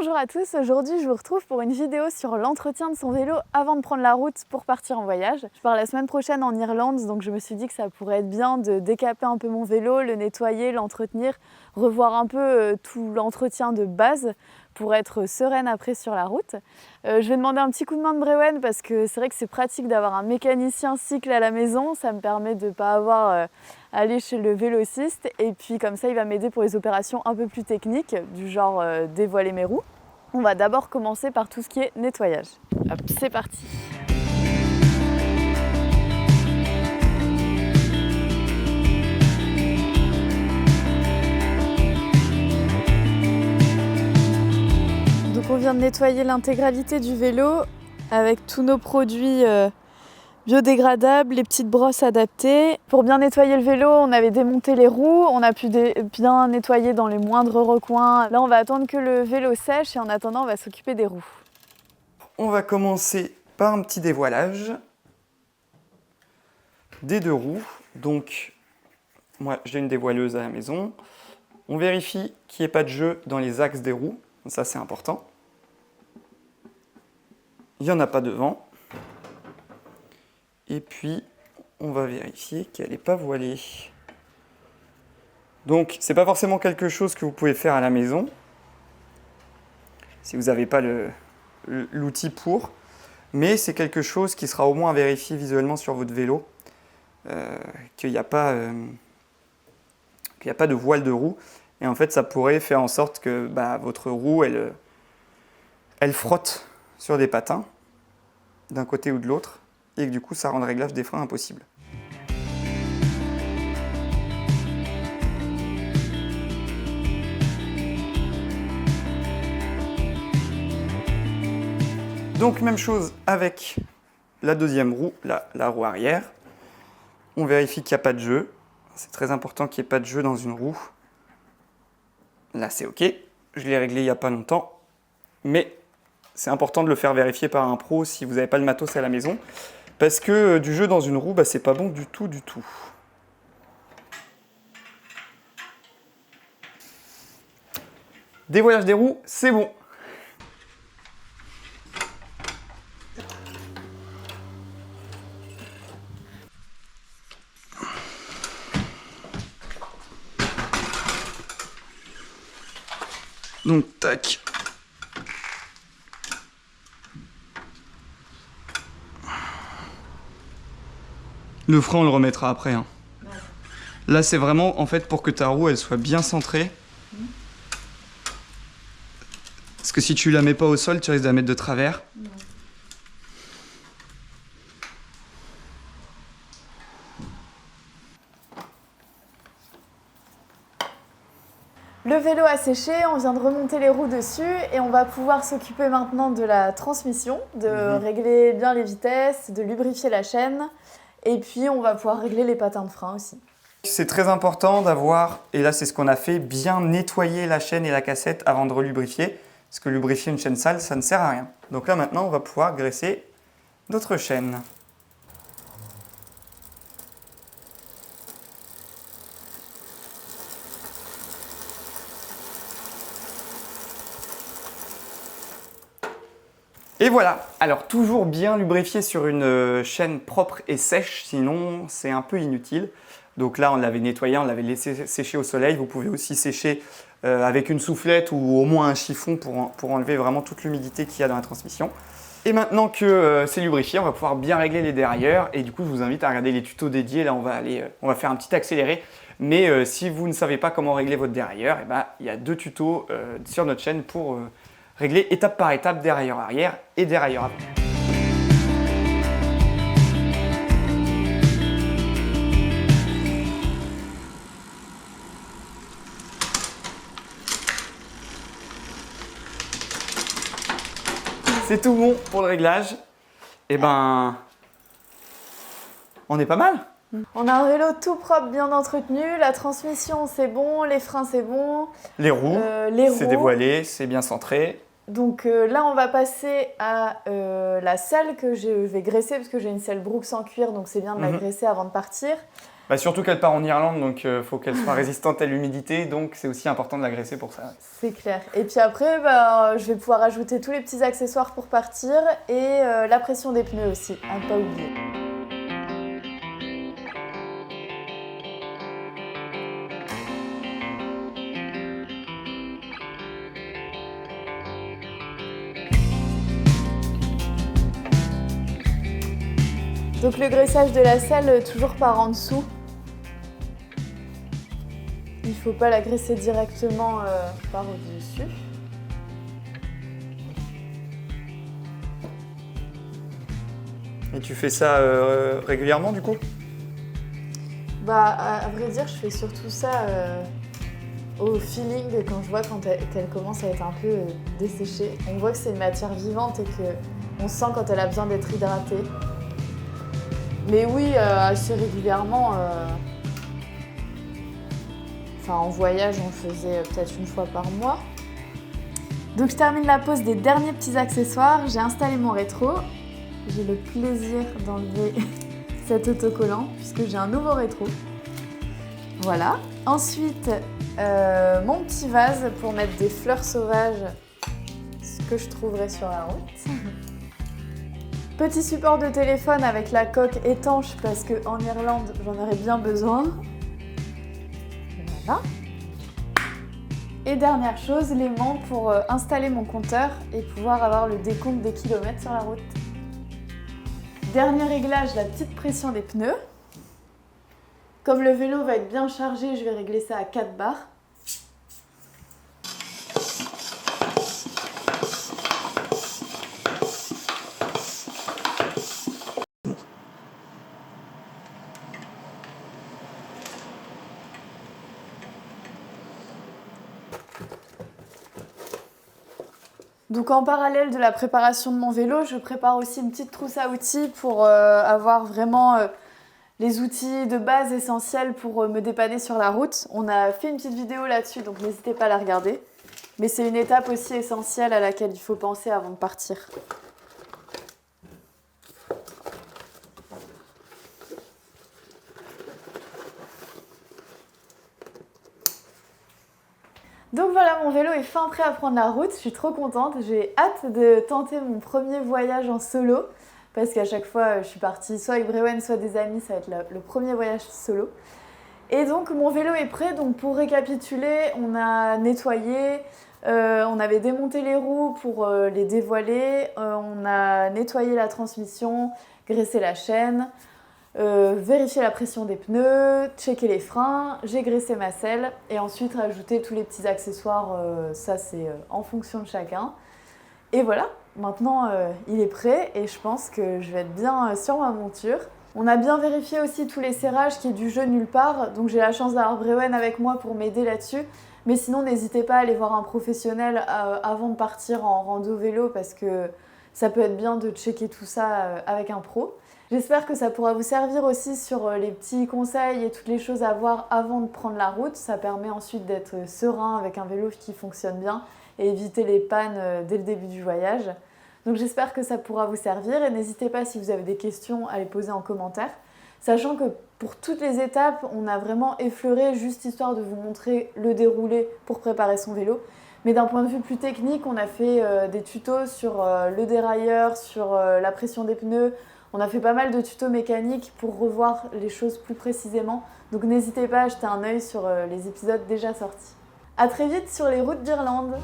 Bonjour à tous, aujourd'hui je vous retrouve pour une vidéo sur l'entretien de son vélo avant de prendre la route pour partir en voyage. Je pars la semaine prochaine en Irlande, donc je me suis dit que ça pourrait être bien de décaper un peu mon vélo, le nettoyer, l'entretenir, revoir un peu tout l'entretien de base pour être sereine après sur la route. Je vais demander un petit coup de main de Brewen parce que c'est vrai que c'est pratique d'avoir un mécanicien cycle à la maison, ça me permet de ne pas avoir à aller chez le vélociste et puis comme ça il va m'aider pour les opérations un peu plus techniques du genre dévoiler mes roues. On va d'abord commencer par tout ce qui est nettoyage. Hop, c'est parti. Donc on vient de nettoyer l'intégralité du vélo avec tous nos produits biodégradables, les petites brosses adaptées. Pour bien nettoyer le vélo, on avait démonté les roues, on a pu bien nettoyer dans les moindres recoins. Là, on va attendre que le vélo sèche et en attendant, on va s'occuper des roues. On va commencer par un petit dévoilage des deux roues. Donc, moi, j'ai une dévoileuse à la maison. On vérifie qu'il n'y ait pas de jeu dans les axes des roues. Ça, c'est important. Il n'y en a pas devant. Et puis, on va vérifier qu'elle n'est pas voilée. Donc, ce n'est pas forcément quelque chose que vous pouvez faire à la maison, si vous n'avez pas l'outil pour, mais c'est quelque chose qui sera au moins à vérifier visuellement sur votre vélo, qu'il n'y a pas de voile de roue. Et en fait, ça pourrait faire en sorte que votre roue, elle frotte sur des patins, d'un côté ou de l'autre, et que du coup, ça rend le réglage des freins impossible. Donc, même chose avec la deuxième roue, la roue arrière. On vérifie qu'il n'y a pas de jeu. C'est très important qu'il n'y ait pas de jeu dans une roue. Là, c'est OK. Je l'ai réglé il n'y a pas longtemps. Mais c'est important de le faire vérifier par un pro si vous n'avez pas le matos à la maison. Parce que du jeu dans une roue, c'est pas bon du tout, du tout. Dévoilage des roues, c'est bon. Donc, tac. Le frein, on le remettra après. Hein. Ouais. Là, c'est vraiment en fait pour que ta roue elle soit bien centrée. Parce que si tu la mets pas au sol, tu risques de la mettre de travers. Ouais. Le vélo a séché, on vient de remonter les roues dessus et on va pouvoir s'occuper maintenant de la transmission, de régler bien les vitesses, de lubrifier la chaîne et puis on va pouvoir régler les patins de frein aussi. C'est très important d'avoir, et là c'est ce qu'on a fait, bien nettoyer la chaîne et la cassette avant de relubrifier. Parce que lubrifier une chaîne sale, ça ne sert à rien. Donc là maintenant, on va pouvoir graisser notre chaîne. Et voilà, alors toujours bien lubrifier sur une chaîne propre et sèche, sinon c'est un peu inutile. Donc là on l'avait nettoyé, on l'avait laissé sécher au soleil. Vous pouvez aussi sécher avec une soufflette ou au moins un chiffon pour enlever vraiment toute l'humidité qu'il y a dans la transmission. Et maintenant que c'est lubrifié, on va pouvoir bien régler les dérailleurs. Et du coup je vous invite à regarder les tutos dédiés, là on va faire un petit accéléré. Mais si vous ne savez pas comment régler votre dérailleur, il y a 2 tutos sur notre chaîne pour régler étape par étape dérailleur arrière et dérailleur avant. C'est tout bon pour le réglage. Et on est pas mal. On a un vélo tout propre, bien entretenu, la transmission c'est bon, les freins c'est bon. Les roues, c'est dévoilé, c'est bien centré. Donc là, on va passer à la selle que je vais graisser parce que j'ai une selle Brooks en cuir, donc c'est bien de la graisser avant de partir. Bah, surtout qu'elle part en Irlande, donc faut qu'elle soit résistante à l'humidité, donc c'est aussi important de la graisser pour ça. C'est clair. Et puis après, je vais pouvoir ajouter tous les petits accessoires pour partir et la pression des pneus aussi, à ne pas oublier. Donc le graissage de la selle, toujours par en dessous. Il ne faut pas la graisser directement par au-dessus. Et tu fais ça régulièrement du coup? Bah à vrai dire, je fais surtout ça au feeling quand je vois qu'elle commence à être un peu desséchée. On voit que c'est une matière vivante et qu'on sent quand elle a besoin d'être hydratée. Mais oui, assez régulièrement. Enfin, en voyage, on le faisait peut-être une fois par mois. Donc je termine la pose des derniers petits accessoires. J'ai installé mon rétro. J'ai le plaisir d'enlever cet autocollant puisque j'ai un nouveau rétro. Voilà. Ensuite, mon petit vase pour mettre des fleurs sauvages, ce que je trouverai sur la route. Petit support de téléphone avec la coque étanche parce qu'en Irlande, j'en aurais bien besoin. Voilà. Et dernière chose, l'aimant pour installer mon compteur et pouvoir avoir le décompte des kilomètres sur la route. Dernier réglage, la petite pression des pneus. Comme le vélo va être bien chargé, je vais régler ça à 4 bars. Donc en parallèle de la préparation de mon vélo, je prépare aussi une petite trousse à outils pour avoir vraiment les outils de base essentiels pour me dépanner sur la route. On a fait une petite vidéo là-dessus, donc n'hésitez pas à la regarder. Mais c'est une étape aussi essentielle à laquelle il faut penser avant de partir. Donc voilà, mon vélo est fin prêt à prendre la route, je suis trop contente, j'ai hâte de tenter mon premier voyage en solo, parce qu'à chaque fois je suis partie soit avec Brewen, soit des amis, ça va être le premier voyage solo. Et donc mon vélo est prêt, donc pour récapituler, on a nettoyé, on avait démonté les roues pour les dévoiler, on a nettoyé la transmission, graissé la chaîne, vérifier la pression des pneus, checker les freins, j'ai graissé ma selle et ensuite rajouter tous les petits accessoires, ça c'est en fonction de chacun. Et voilà, maintenant il est prêt et je pense que je vais être bien sur ma monture. On a bien vérifié aussi tous les serrages qui est du jeu nulle part, donc j'ai la chance d'avoir Brewen avec moi pour m'aider là-dessus. Mais sinon n'hésitez pas à aller voir un professionnel avant de partir en rando vélo parce que ça peut être bien de checker tout ça avec un pro. J'espère que ça pourra vous servir aussi sur les petits conseils et toutes les choses à voir avant de prendre la route. Ça permet ensuite d'être serein avec un vélo qui fonctionne bien et éviter les pannes dès le début du voyage. Donc j'espère que ça pourra vous servir et n'hésitez pas si vous avez des questions à les poser en commentaire. Sachant que pour toutes les étapes, on a vraiment effleuré juste histoire de vous montrer le déroulé pour préparer son vélo. Mais d'un point de vue plus technique, on a fait des tutos sur le dérailleur, sur la pression des pneus. On a fait pas mal de tutos mécaniques pour revoir les choses plus précisément. Donc n'hésitez pas à jeter un œil sur les épisodes déjà sortis. A très vite sur les routes d'Irlande.